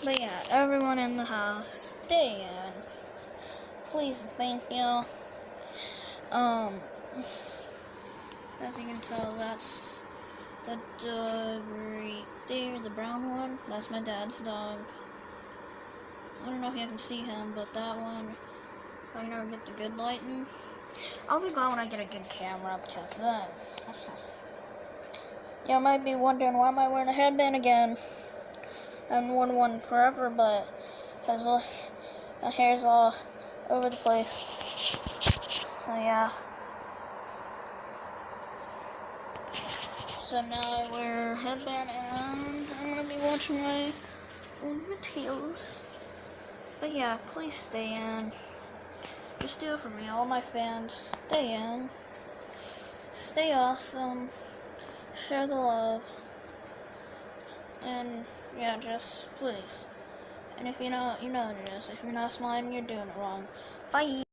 But yeah, everyone in the house, stay in. Please and thank you. As you can tell, that's the dog right there, the brown one. That's my dad's dog. I don't know if you can see him, but that one, I never get the good lighting. I'll be glad when I get a good camera, because then... You might be wondering, why am I wearing a headband again? I haven't worn one forever, but because my hair's all over the place. So yeah. So now I wear a headband and I'm going to be watching my own videos. But yeah, please stay in. Just do it for me, all my fans. Stay in. Stay awesome. Share the love. And yeah, just please. And if you know what it is. If you're not smiling, you're doing it wrong. Bye.